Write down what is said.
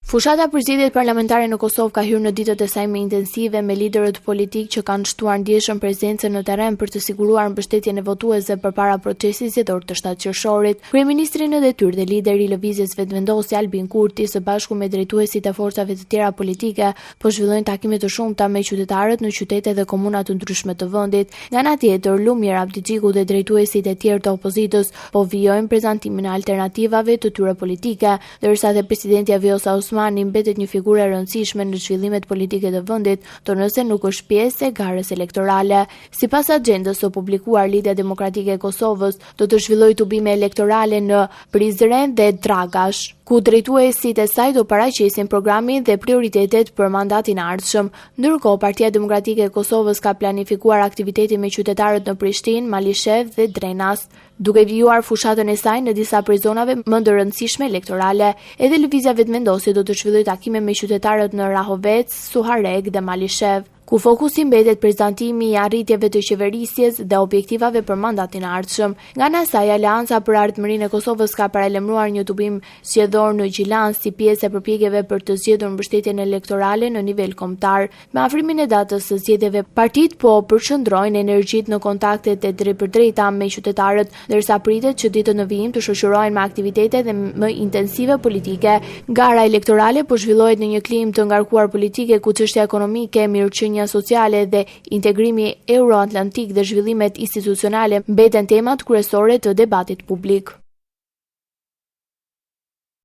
Fushata për zgjedhjet parlamentare në Kosovë ka hyrë në ditët e saj më intensive me liderët politik që kanë shtuar ndjeshëm prezencën në terren për të siguruar mbështetjen e votuesve përpara procesit zgjedhor të 7 qershorit. Kryeministri në detyrë dhe lideri i lëvizjes vetëvendosje Albin Kurti së bashku me drejtuesit e forcave të tjera politike po zhvillojnë takime të shumta me qytetarët në qytete dhe komuna të ndryshme të vendit. Nga ana tjetër, Lumir Abdixhiku dhe drejtuesit e tjerë të opozitës po vijojnë prezantimin e alternativave të tyre politike, ndërsa dhe presidenti Vjosa Osmani mbetet një figurë e rëndësishme në zhvillimet politike të vendit, të nëse nuk është pjesë e garës elektorale. Sipas agjendës së publikuar, Lidhja Demokratike e Kosovës do të zhvillojë tubime elektorale në Prizren dhe Dragash, ku drejtuesit e saj do paraqesin programin dhe prioritetet për mandatin e ardhshëm. Ndërkohë, Partia Demokratike e Kosovës ka planifikuar aktivitetin me qytetarët në Prishtinë, Malishev dhe Drenas, duke vijuar fushatën e saj në disa prej zonave më të rëndësishme elektorale. Edhe lëvizja vetëvendosje do të zhvillojë takime me qytetarët në Rahovec, Suhareg dhe Malishev, ku fokusi mbetet prezantimi i arritjeve të qeverisjes dhe objektivave për mandatin e ardhshëm. Nga ana e saj, Aleanca për Ardhmërinë e Kosovës ka paralajmëruar një tubim zgjedhor në Gjilan si pjesë e përpjekjeve për të zgjedhur mbështetjen elektorale në nivel kombëtar. Me afrimin e datës së zgjedhjeve, partitë po përqendrojnë energjitë në kontaktet e drejtpërdrejta me qytetarët, ndërsa pritet që ditët në vijim të shoqërohen me aktivitete dhe më intensive politike. Gara elektorale po zhvillohet në një klim të ngarkuar politike ku çështja ekonomike, mirëqenia sociale dhe integrimi euroatlantik dhe zhvillimet institucionale mbeten temat kryesore të debatit publik.